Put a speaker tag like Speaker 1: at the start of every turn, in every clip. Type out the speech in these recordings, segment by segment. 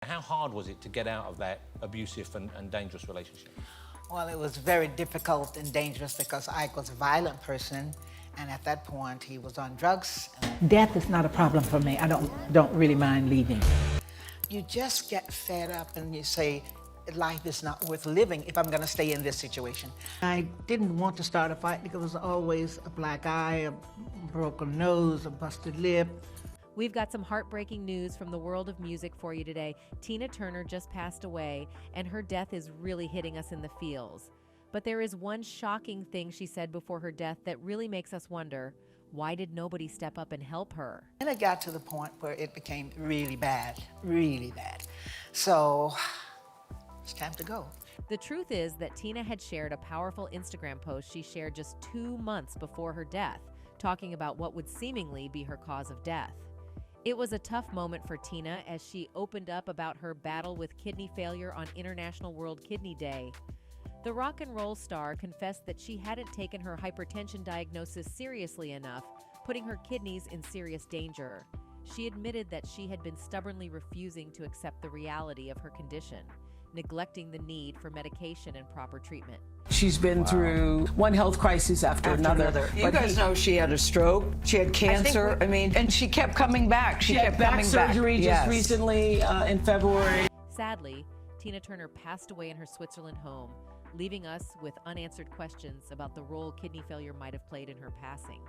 Speaker 1: How hard was it to get out of that abusive and dangerous relationship?
Speaker 2: Well, it was very difficult and dangerous because Ike was a violent person, and at that point he was on drugs.
Speaker 3: Death is not a problem for me. I don't really mind leaving.
Speaker 2: You just get fed up and you say, life is not worth living if I'm going to stay in this situation. I didn't want to start a fight because there was always a black eye, a broken nose, a busted lip.
Speaker 4: We've got some heartbreaking news from the world of music for you today. Tina Turner just passed away, and her death is really hitting us in the feels. But there is one shocking thing she said before her death that really makes us wonder, why did nobody step up and help her?
Speaker 2: And it got to the point where it became really bad, really bad. So it's time to go.
Speaker 4: The truth is that Tina had shared a powerful Instagram post she shared just 2 months before her death, talking about what would seemingly be her cause of death. It was a tough moment for Tina as she opened up about her battle with kidney failure on International World Kidney Day. The rock and roll star confessed that she hadn't taken her hypertension diagnosis seriously enough, putting her kidneys in serious danger. She admitted that she had been stubbornly refusing to accept the reality of her condition, neglecting the need for medication and proper treatment.
Speaker 5: She's been through one health crisis after another.
Speaker 6: You guys know she had a stroke, she had cancer, and she kept coming back.
Speaker 5: She had back surgery just recently in February.
Speaker 4: Sadly, Tina Turner passed away in her Switzerland home, leaving us with unanswered questions about the role kidney failure might have played in her passing.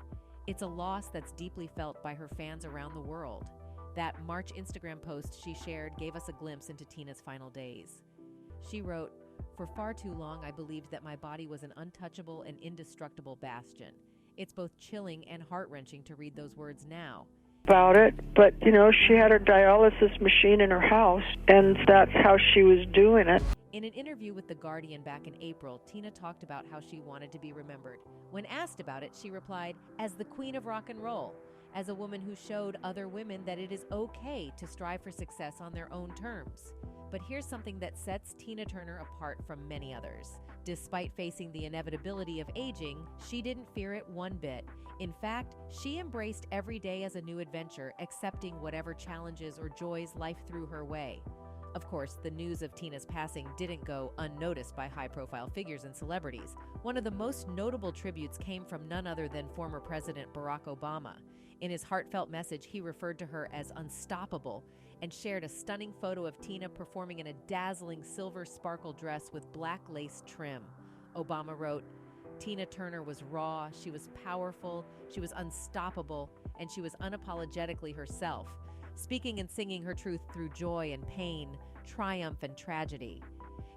Speaker 4: It's a loss that's deeply felt by her fans around the world. That March Instagram post she shared gave us a glimpse into Tina's final days. She wrote, "For far too long, I believed that my body was an untouchable and indestructible bastion. It's both chilling and heart-wrenching to read those words now.
Speaker 7: About it, but she had her dialysis machine in her house, and that's how she was doing it."
Speaker 4: In an interview with The Guardian back in April, Tina talked about how she wanted to be remembered. When asked about it, she replied, "As the queen of rock and roll, as a woman who showed other women that it is okay to strive for success on their own terms." But here's something that sets Tina Turner apart from many others. Despite facing the inevitability of aging, she didn't fear it one bit. In fact, she embraced every day as a new adventure, accepting whatever challenges or joys life threw her way. Of course, the news of Tina's passing didn't go unnoticed by high-profile figures and celebrities. One of the most notable tributes came from none other than former President Barack Obama. In his heartfelt message, he referred to her as unstoppable and shared a stunning photo of Tina performing in a dazzling silver sparkle dress with black lace trim. Obama wrote, "Tina Turner was raw, she was powerful, she was unstoppable, and she was unapologetically herself, speaking and singing her truth through joy and pain, triumph and tragedy."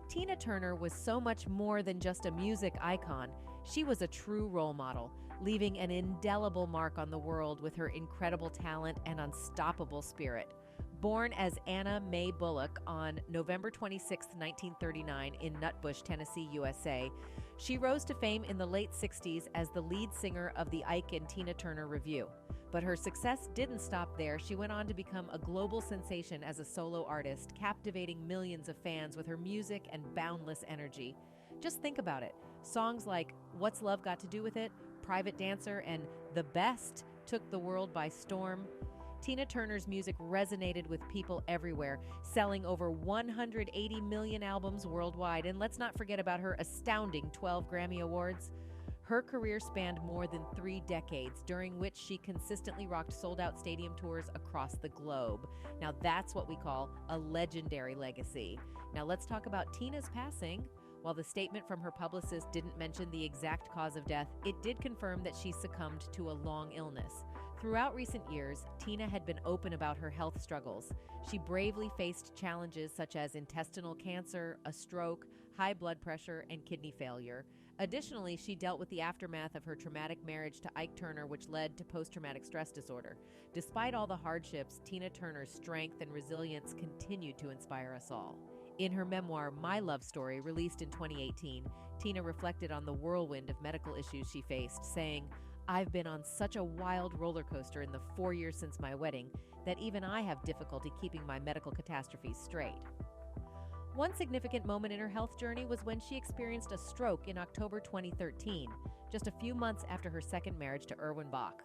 Speaker 4: Tina Turner was so much more than just a music icon. She was a true role model, leaving an indelible mark on the world with her incredible talent and unstoppable spirit. Born as Anna Mae Bullock on November 26, 1939 in Nutbush, Tennessee, USA, she rose to fame in the late 60s as the lead singer of the Ike and Tina Turner Revue. But her success didn't stop there. She went on to become a global sensation as a solo artist, captivating millions of fans with her music and boundless energy. Just think about it. Songs like What's Love Got to Do with It, Private Dancer, and The Best took the world by storm. Tina Turner's music resonated with people everywhere, selling over 180 million albums worldwide. And let's not forget about her astounding 12 Grammy Awards. Her career spanned more than 3 decades, during which she consistently rocked sold-out stadium tours across the globe. Now that's what we call a legendary legacy. Now let's talk about Tina's passing. While the statement from her publicist didn't mention the exact cause of death, it did confirm that she succumbed to a long illness. Throughout recent years, Tina had been open about her health struggles. She bravely faced challenges such as intestinal cancer, a stroke, high blood pressure, and kidney failure. Additionally, she dealt with the aftermath of her traumatic marriage to Ike Turner, which led to post-traumatic stress disorder. Despite all the hardships, Tina Turner's strength and resilience continued to inspire us all. In her memoir, My Love Story, released in 2018, Tina reflected on the whirlwind of medical issues she faced, saying, "I've been on such a wild roller coaster in the 4 years since my wedding that even I have difficulty keeping my medical catastrophes straight." One significant moment in her health journey was when she experienced a stroke in October 2013, just a few months after her second marriage to Erwin Bach.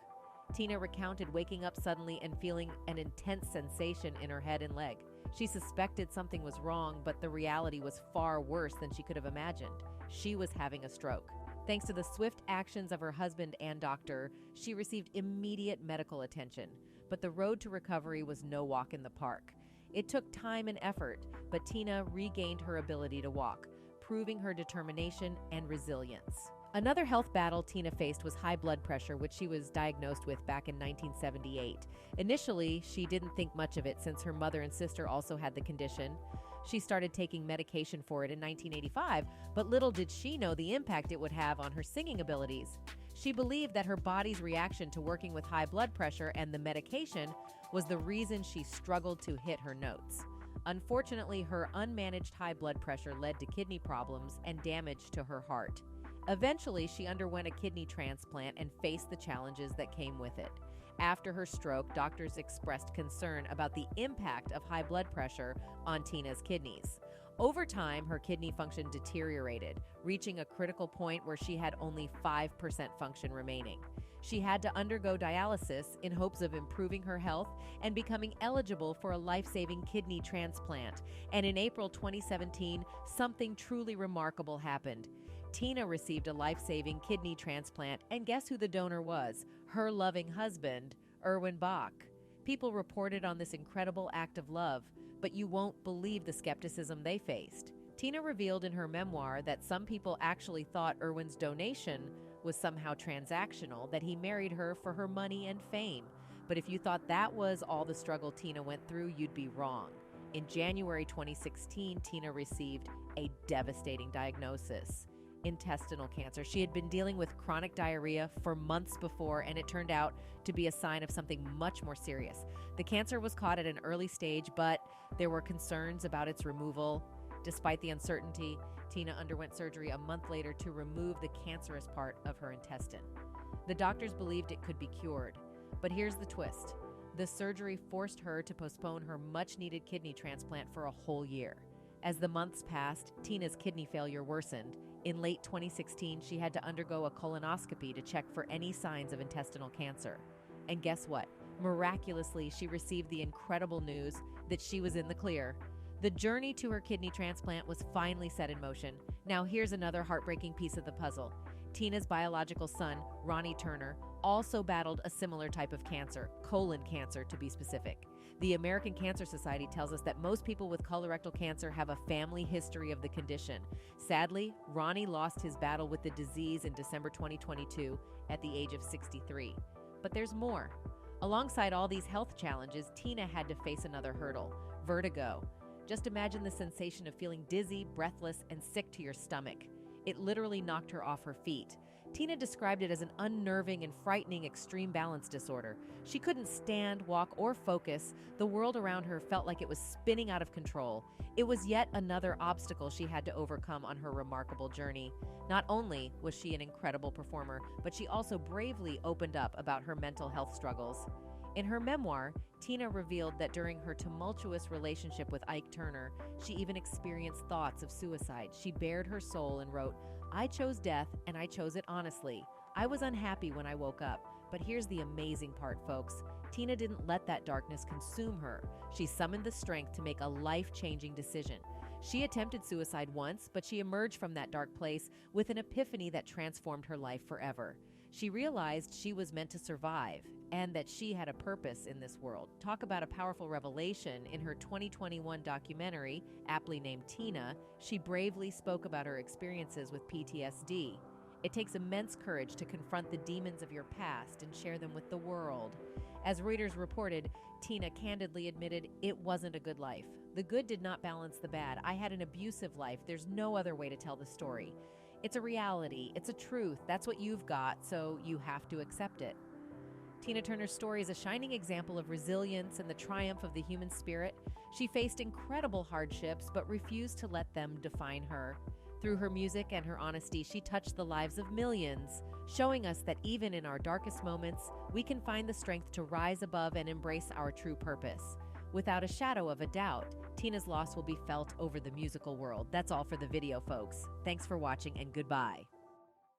Speaker 4: Tina recounted waking up suddenly and feeling an intense sensation in her head and leg. She suspected something was wrong, but the reality was far worse than she could have imagined. She was having a stroke. Thanks to the swift actions of her husband and doctor, she received immediate medical attention. But the road to recovery was no walk in the park. It took time and effort, but Tina regained her ability to walk, proving her determination and resilience. Another health battle Tina faced was high blood pressure, which she was diagnosed with back in 1978. Initially, she didn't think much of it since her mother and sister also had the condition. She started taking medication for it in 1985, but little did she know the impact it would have on her singing abilities. She believed that her body's reaction to working with high blood pressure and the medication was the reason she struggled to hit her notes. Unfortunately, her unmanaged high blood pressure led to kidney problems and damage to her heart. Eventually, she underwent a kidney transplant and faced the challenges that came with it. After her stroke, doctors expressed concern about the impact of high blood pressure on Tina's kidneys. Over time, her kidney function deteriorated, reaching a critical point where she had only 5% function remaining. She had to undergo dialysis in hopes of improving her health and becoming eligible for a life-saving kidney transplant. And in April 2017, something truly remarkable happened. Tina received a life-saving kidney transplant, and guess who the donor was? Her loving husband, Erwin Bach. People reported on this incredible act of love, but you won't believe the skepticism they faced. Tina revealed in her memoir that some people actually thought Erwin's donation was somehow transactional, that he married her for her money and fame. But if you thought that was all the struggle Tina went through, you'd be wrong. In January 2016, Tina received a devastating diagnosis: intestinal cancer. She had been dealing with chronic diarrhea for months before, and it turned out to be a sign of something much more serious. The cancer was caught at an early stage, but there were concerns about its removal. Despite the uncertainty, Tina underwent surgery a month later to remove the cancerous part of her intestine. The doctors believed it could be cured, but here's the twist. The surgery forced her to postpone her much-needed kidney transplant for a whole year. As the months passed, Tina's kidney failure worsened. In late 2016, she had to undergo a colonoscopy to check for any signs of intestinal cancer. And guess what? Miraculously, she received the incredible news that she was in the clear. The journey to her kidney transplant was finally set in motion. Now here's another heartbreaking piece of the puzzle. Tina's biological son, Ronnie Turner, also battled a similar type of cancer, colon cancer to be specific. The American Cancer Society tells us that most people with colorectal cancer have a family history of the condition. Sadly, Ronnie lost his battle with the disease in December 2022 at the age of 63. But there's more. Alongside all these health challenges, Tina had to face another hurdle: vertigo. Just imagine the sensation of feeling dizzy, breathless, and sick to your stomach. It literally knocked her off her feet. Tina described it as an unnerving and frightening extreme balance disorder. She couldn't stand, walk, or focus. The world around her felt like it was spinning out of control. It was yet another obstacle she had to overcome on her remarkable journey. Not only was she an incredible performer, but she also bravely opened up about her mental health struggles. In her memoir, Tina revealed that during her tumultuous relationship with Ike Turner, she even experienced thoughts of suicide. She bared her soul and wrote, "I chose death, and I chose it honestly. I was unhappy when I woke up." But here's the amazing part, folks. Tina didn't let that darkness consume her. She summoned the strength to make a life-changing decision. She attempted suicide once, but she emerged from that dark place with an epiphany that transformed her life forever. She realized she was meant to survive and that she had a purpose in this world. Talk about a powerful revelation. In her 2021 documentary, aptly named Tina, she bravely spoke about her experiences with PTSD. It takes immense courage to confront the demons of your past and share them with the world. As Reuters reported, Tina candidly admitted, "It wasn't a good life. The good did not balance the bad. I had an abusive life. There's no other way to tell the story. It's a reality. It's a truth. That's what you've got, so you have to accept it." Tina Turner's story is a shining example of resilience and the triumph of the human spirit. She faced incredible hardships, but refused to let them define her. Through her music and her honesty, she touched the lives of millions, showing us that even in our darkest moments, we can find the strength to rise above and embrace our true purpose. Without a shadow of a doubt, Tina's loss will be felt over the musical world. That's all for the video, folks. Thanks for watching, and goodbye.